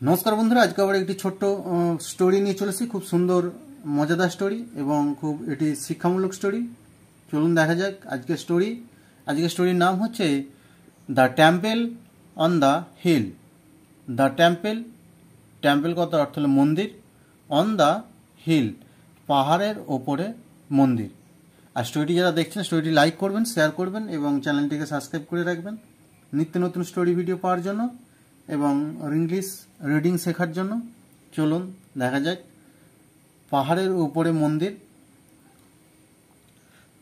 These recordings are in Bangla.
নমস্কার বন্ধুরা, আজকে আবার একটি ছোট্ট স্টোরি নিয়ে চলেছি। খুব সুন্দর মজাদার স্টোরি এবং খুব এটি শিক্ষামূলক স্টোরি। চলুন দেখা যাক আজকের স্টোরি। আজকের স্টোরির নাম হচ্ছে the temple on the hill. The temple, temple কত অর্থ হলো মন্দির, অন দ্য হিল পাহাড়ের ওপরে মন্দির। আর স্টোরিটি যারা দেখছেন স্টোরিটি লাইক করবেন, শেয়ার করবেন এবং চ্যানেলটিকে সাবস্ক্রাইব করে রাখবেন নিত্য নতুন স্টোরি ভিডিও পাওয়ার জন্য এবং ইংলিশ রিডিং শেখার জন্য। চলুন দেখা যাক পাহাড়ের উপরে মন্দির,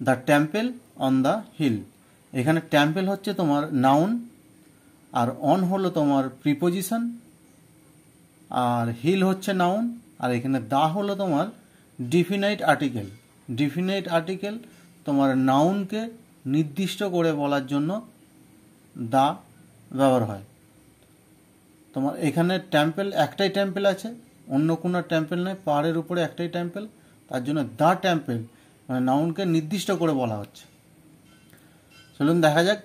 the temple on the hill. এখানে টেম্পল হচ্ছে তোমার নাউন, আর অন হলো তোমার প্রিপোজিশন, আর হিল হচ্ছে নাউন, আর এখানে দা হলো তোমার ডিফিনাইট আর্টিকেল। ডিফিনাইট আর্টিকেল তোমার নাউনকে নির্দিষ্ট করে বলার জন্য দা ব্যবহার হয়। তোমার এখানে টেম্পল, একটাই টেম্পল আছে, অন্য কোনো টেম্পল নেই, পাহাড়ের উপরে একটাই টেম্পল, তার জন্য দ্য টেম্পল মানে নাউনকে নির্দিষ্ট করে বলা হচ্ছে। চলুন দেখা যাক।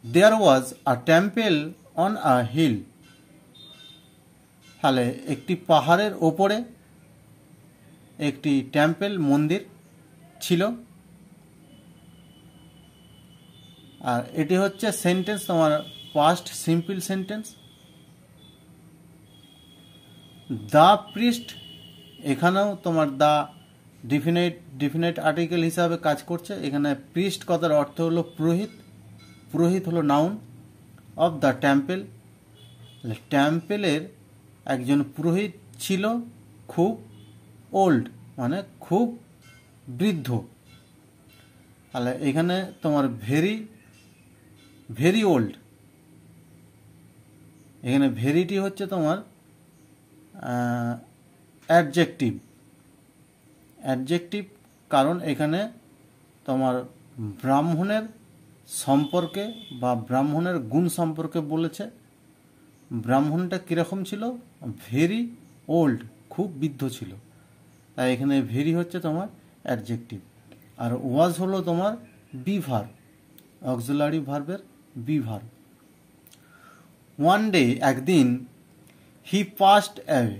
দেয়ার ওয়াজ আ টেম্পল অন আ হিল। তাহলে একটি পাহাড়ের ওপরে একটি টেম্পল মন্দির ছিল। আর এটি হচ্ছে সেন্টেন্স তোমার past simple sentence. The priest, এখানেও তোমার দ্য ডিফিনাইট আর্টিকেল হিসাবে কাজ করছে। এখানে প্রিস্ট কথার অর্থ হলো পুরোহিত, পুরোহিত হলো নাউন। অফ দ্য টেম্পল, টেম্পলের একজন পুরোহিত ছিল, খুব ওল্ড মানে খুব বৃদ্ধ। তাহলে এখানে তোমার ভেরি ওল্ড, এখানে ভেরিটি হচ্ছে তোমার অ্যাডজেক্টিভ, কারণ এখানে তোমার ব্রাহ্মণের সম্পর্কে বা ব্রাহ্মণের গুণ সম্পর্কে বলেছে। ব্রাহ্মণটা কীরকম ছিল? ভেরি ওল্ড, খুব বৃদ্ধ ছিল, তাই এখানে ভেরি হচ্ছে তোমার অ্যাডজেক্টিভ। আর ওয়াজ হলো তোমার বি ভার্ব, অক্সিলারি ভার্বের বি ভার্ব। ওয়ান ডে, একদিন, হি পাস্ট অ্যাওয়ে।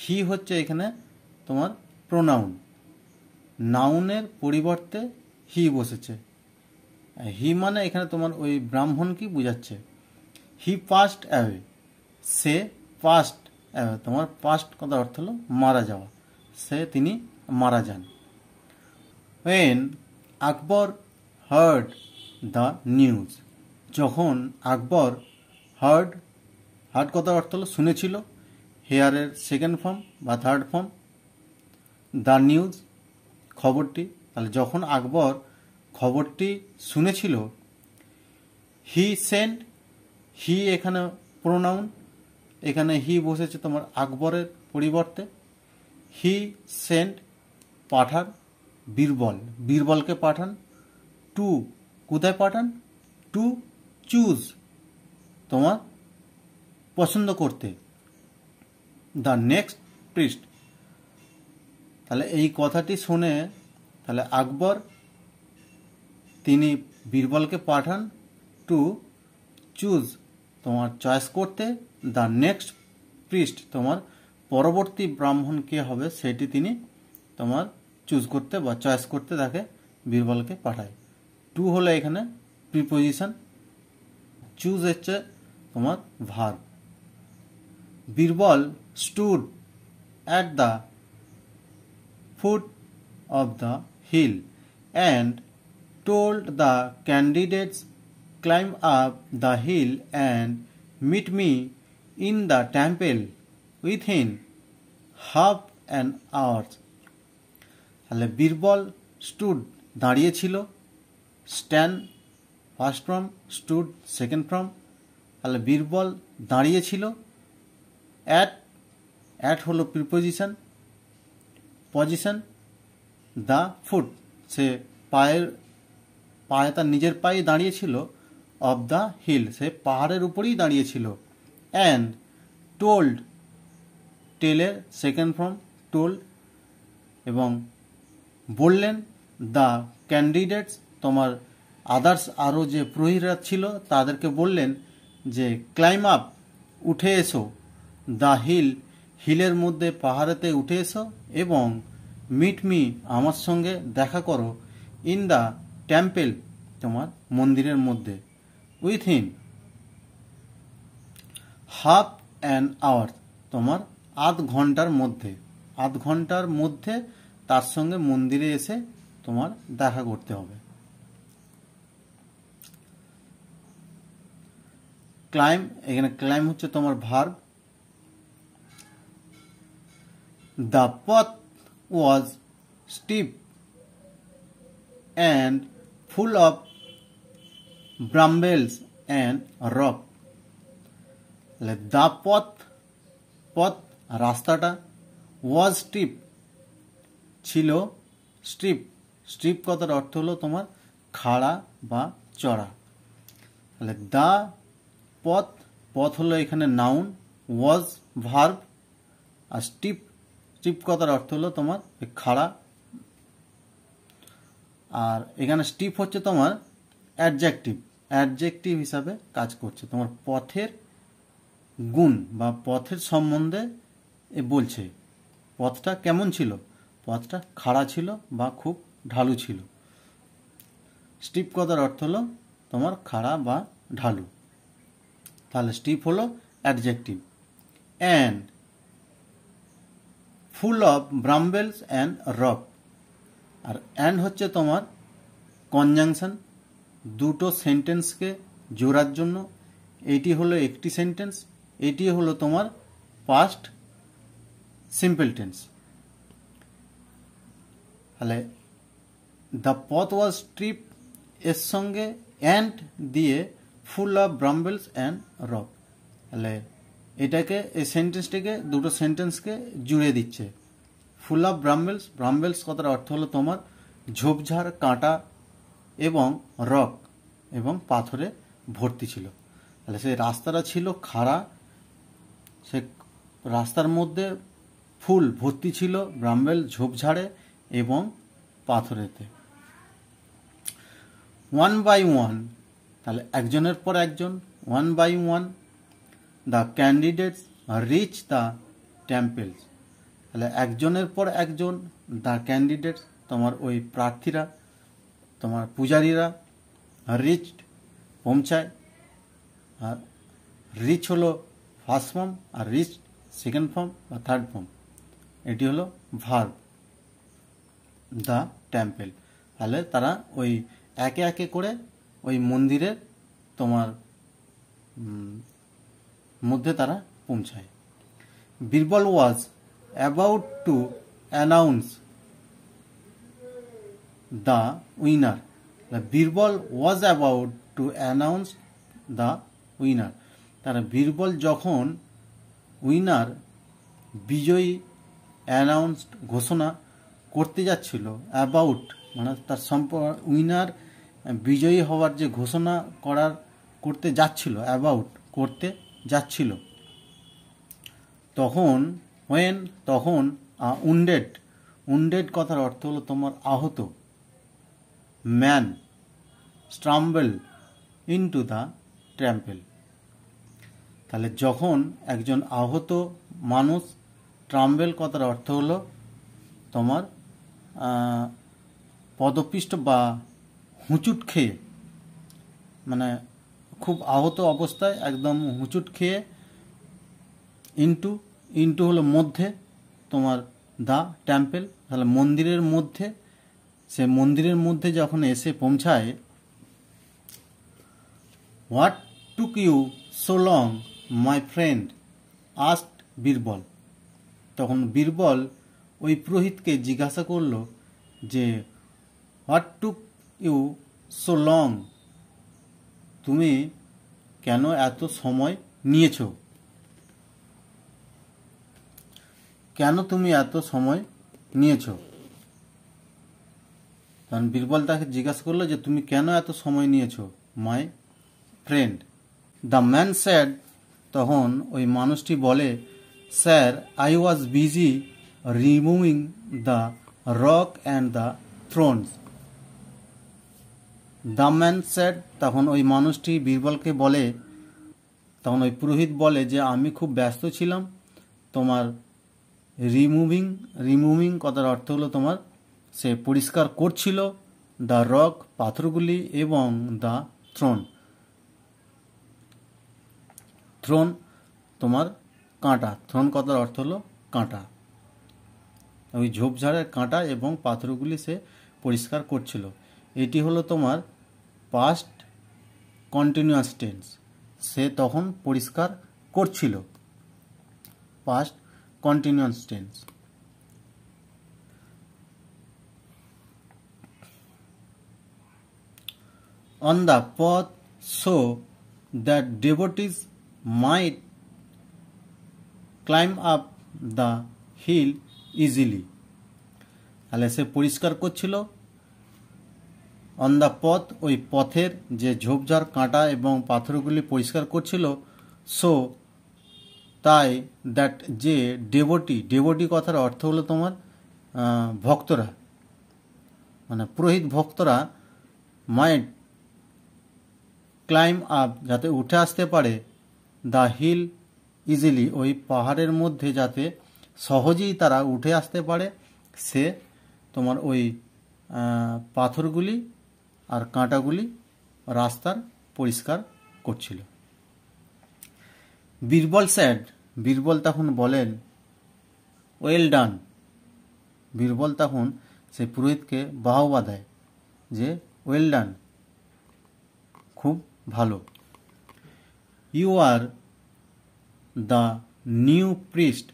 হি হচ্ছে এখানে তোমার প্রোনাউন, নাউনের পরিবর্তে হি বসেছে। হি মানে এখানে তোমার ওই ব্রাহ্মণকে বোঝাচ্ছে। হি পাস্ট অ্যাওয়ে, সে পাস্ট অ্যাওয়ে, তোমার পাস্ট কথা অর্থ হলো মারা যাওয়া, তিনি মারা যান। When Akbar heard the news, যখন আকবর হার্ড কথা অর্থ হলো শুনেছিল, হেয়ারের সেকেন্ড ফর্ম বা থার্ড ফর্ম, দ্য নিউজ খবরটি। তাহলে যখন আকবর খবরটি শুনেছিল, হি সেন্ট, হি এখানে প্রোনাউন, এখানে হি বসেছে তোমার আকবরের পরিবর্তে। He sent Pathaan, বীরবলকে Pathaan. Two, কোথায় পাঠান? টু চুজ, তোমার পছন্দ করতে। দ্য নেক্সট প্রিস্ট, তাহলে এই কথাটি শুনে তাহলে আকবর তিনি বীরবলকে পাঠান টু চুজ, তোমার চয়েস করতে। দ্য নেক্সট প্রিস্ট, তোমার পরবর্তী ব্রাহ্মণ কে হবে সেটি তিনি তোমার চুজ করতে বা চয়েস করতে তাকে বীরবলকে পাঠায়। টু হলো এখানে প্রিপোজিশন, চুজ হচ্ছে তোমার verb. Birbal stood at the foot of the hill and told the candidates, climb up the hill and meet me in the temple within half an hour. তাহলে বীরবল স্টুড দাঁড়িয়েছিল, stand first form, stood second form. তাহলে বীরবল দাঁড়িয়েছিল, অ্যাট হলো প্রিপোজিশন, পজিশন, দ্য ফুট সে পায়ে তার নিজের পায়ে দাঁড়িয়েছিল, অফ দ্য হিল সে পাহাড়ের উপরেই দাঁড়িয়েছিল। অ্যান্ড টোল্ড, টেলের সেকেন্ড ফর্ম টোল্ড, এবং বললেন দ্য ক্যান্ডিডেটস, তোমার আদার্স আরও যে পুরোহিতরা ছিল তাদেরকে বললেন যে ক্লাইম আপ, উঠে এসো, দ্য হিল, হিলের মধ্যে পাহাড়েতে উঠে এসো, এবং মিট মি, আমার সঙ্গে দেখা করো, ইন দ্য টেম্পেল, তোমার মন্দিরের মধ্যে, উইথিন হাফ অ্যান আওয়ার, তোমার আধ ঘন্টার মধ্যে, আধ ঘন্টার মধ্যে তার সঙ্গে মন্দিরে এসে তোমার দেখা করতে হবে। ক্লাইম, এখানে ক্লাইম হচ্ছে তোমার verb. The path was steep and full of brambles and rock. The path, পথ রাস্তাটা, ওয়াজ স্টিপ ছিল, স্ট্রিপ, স্ট্রিপ কথার অর্থ হলো তোমার খাড়া বা চড়া। তাহলে দ্য পথ, পথ হলো এখানে নাউন, ওয়াজ ভার্ব, আর স্টিপ, স্টিপ কথার অর্থ হলো তোমার খাড়া। আর এখানে স্টিপ হচ্ছে তোমার অ্যাডজেক্টিভ, অ্যাডজেক্টিভ হিসাবে কাজ করছে, তোমার পথের গুণ বা পথের সম্বন্ধে এ বলছে। পথটা কেমন ছিল? পথটা খাড়া ছিল বা খুব ঢালু ছিল। স্টিপ কথার অর্থ হলো তোমার খাড়া বা ঢালু। তাহলে স্টিপ হলো adjective. And full of brambles and rock, আর অ্যান্ড হচ্ছে তোমার কনজাংশন, দুটো সেন্টেন্সকে জোড়ার জন্য। এটি হলো একটি সেন্টেন্স, এটি হলো তোমার পাস্ট সিম্পল টেন্স। তাহলে দ্য পথ ওয়াজ স্ট্রিপ এর সঙ্গে অ্যান্ড দিয়ে ফুল অফ ব্রাম্বেলস অ্যান্ড রক, তাহলে এটাকে, এই সেন্টেন্সটিকে, দুটো সেন্টেন্সকে জুড়ে দিচ্ছে। ফুল অফ ব্রাম্বেলস, ব্রাম্বেলস কথার অর্থ হলো তোমার ঝোপঝাড়, কাঁটা এবং রক এবং পাথরে ভর্তি ছিল। তাহলে সেই রাস্তাটা ছিল খাড়া, সে রাস্তার মধ্যে ফুল ভর্তি ছিল, ব্রাম্বেল ঝোপঝাড়ে এবং পাথরেতে। ওয়ান বাই ওয়ান, তাহলে একজনের পর একজন, one by one the candidates reach the temples, তাহলে একজনের পর একজন, দ্য ক্যান্ডিডেটস তোমার ওই প্রার্থীরা, তোমার পূজারীরা, রিচড পৌঁছায়। আর রিচ হলো ফার্স্ট ফর্ম, আর রিচ সেকেন্ড ফর্ম বা থার্ড ফর্ম। এটি হলো ভার্ব, দ্য টেম্পেল। তাহলে তারা ওই একে একে করে ওই মন্দিরের তোমার মধ্যে তারা পৌঁছায়। Birbal was about to announce the winner, Birbal was about to announce the winner, তারা বীরবল যখন উইনার, বিজয়ী, অ্যানাউন্সড ঘোষণা করতে যাচ্ছিল, অ্যাবাউট মানে তার উইনার বিজয়ী হওয়ার যে ঘোষণা করতে যাচ্ছিল, অ্যাবাউট করতে যাচ্ছিল, তখন তখন উন্ডেড, উন্ডেড কথার অর্থ হলো তোমার আহত, ম্যান স্ট্রাম্বল ইনটু দ্য টেম্পল, তাহলে যখন একজন আহত মানুষ, ট্রাম্বেল কথার অর্থ হলো তোমার পদপিষ্ট বা হুঁচুট খেয়ে, মানে খুব আহত অবস্থায় একদম হুঁচুট খেয়ে, ইনটু, ইনটু হলো মধ্যে তোমার দ্য টেম্পল, তাহলে মন্দিরের মধ্যে, সে মন্দিরের মধ্যে যখন এসে পৌঁছায়। What took you so long my friend asked Birbal, তখন বীরবল ওই পুরোহিতকে জিজ্ঞাসা করলো যে what took you so long, তুমি কেন এত সময় নিয়েছ, কেন তুমি এত সময় নিয়েছ। তখন বীরবল তাকে জিজ্ঞাসা করলো যে তুমি কেন এত সময় নিয়েছ my friend. The man sad, তখন ওই মানুষটি বলে, sir I was busy removing the rock and the Thrones. The man sad, তখন ওই মানুষটি বীরবলকে বলে, তখন ওই পুরোহিত বলে যে আমি খুব ব্যস্ত ছিলাম, তোমার রিমুভিং কথার অর্থ হলো তোমার সে পরিষ্কার করছিল দ্য রক পাথরগুলি এবং দ্য থ্রোন তোমার কাঁটা, থ্রোন কথার অর্থ হলো কাঁটা, ওই ঝোপঝাড়ের কাঁটা এবং পাথরগুলি সে পরিষ্কার করছিল। এটি হলো তোমার পাস্ট কন্টিনিউয়াস টেন্স, সে তখন পরিষ্কার করছিল, past continuous tense. On the path so that devotees might climb up the hill easily, তাহলে সে পরিষ্কার করছিল অন দ্য পথ, ওই পথের যে ঝোপঝাড় কাঁটা এবং পাথরগুলি পরিষ্কার করছিল, সো তাই, দ্যাট যে ডেভোটি কথার অর্থ হলো তোমার ভক্তরা, মানে পুরোহিত ভক্তরা, মাইট ক্লাইম আপ যাতে উঠে আসতে পারে, দ্য হিল ইজিলি ওই পাহাড়ের মধ্যে যাতে সহজেই তারা উঠে আসতে পারে, সে তোমার ওই পাথরগুলি আর কাঁটাগুলি রাস্তার পরিষ্কার করছিল। বীরবল তখন বলেন ওয়েল ডান, বীরবল তখন সে পুরোহিতকে বাহবা দেয় যে ওয়েল ডান, খুব ভালো। You are the new priest,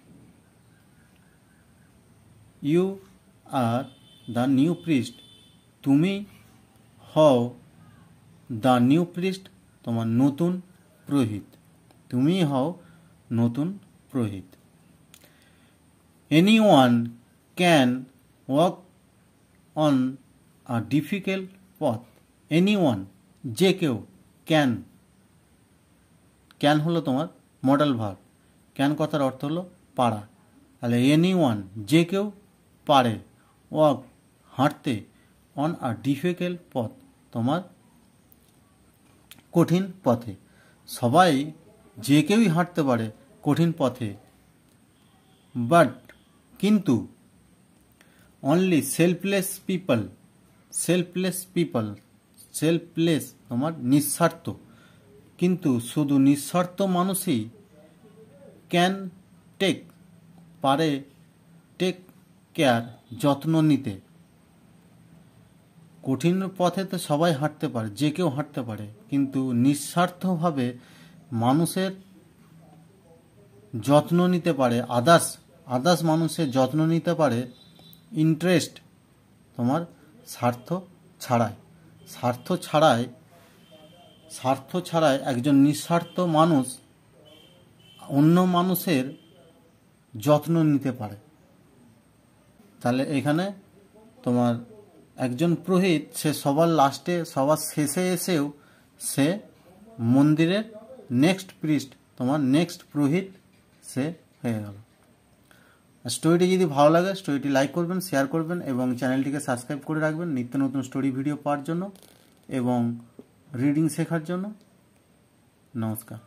you are the new priest, তুমি হও দ্য নিউ প্রিস্ট তোমার নতুন পুরোহিত, তুমি হও নতুন পুরোহিত। Anyone can walk on a difficult পথ, এনিওয়ান যে কেউ, ক্যান হলো তোমার মডেল ভার্ব, ক্যান কথার অর্থ হলো পারা, তাহলে এনিওয়ান যে কেউ পারে, ওয়াক হাঁটতে, অন আ ডিফিকাল্ট পথ তোমার কঠিন পথে, সবাই যে কেউই হাঁটতে পারে কঠিন পথে, বাট কিন্তু, অনলি সেলফলেস পিপল তোমার নিঃস্বার্থ, কিন্তু শুধু নিঃস্বার্থ মানুষই ক্যান পারে টেক কেয়ার যত্ন নিতে, কঠিন পথে তো সবাই হাঁটতে পারে, যে কেউ হাঁটতে পারে, কিন্তু নিঃস্বার্থভাবে মানুষের যত্ন নিতে পারে, আদার্স মানুষের যত্ন নিতে পারে, ইন্টারেস্ট তোমার স্বার্থ ছাড়াই একজন নিঃস্বার্থ মানুষ অন্য মানুষের যত্ন নিতে পারে। তাহলে এখানে তোমার একজন পুরোহিত সে সবার লাস্টে, সবার শেষে এসেও সে মন্দিরের নেক্সট প্রিস্ট তোমার নেক্সট পুরোহিত সে হয়ে গেল। স্টোরিটি যদি ভালো লাগে স্টোরিটি লাইক করবেন, শেয়ার করবেন এবং চ্যানেলটিকে সাবস্ক্রাইব করে রাখবেন নিত্য নতুন স্টোরি ভিডিও পাওয়ার জন্য এবং রিডিং শেখার জন্য। নমস্কার।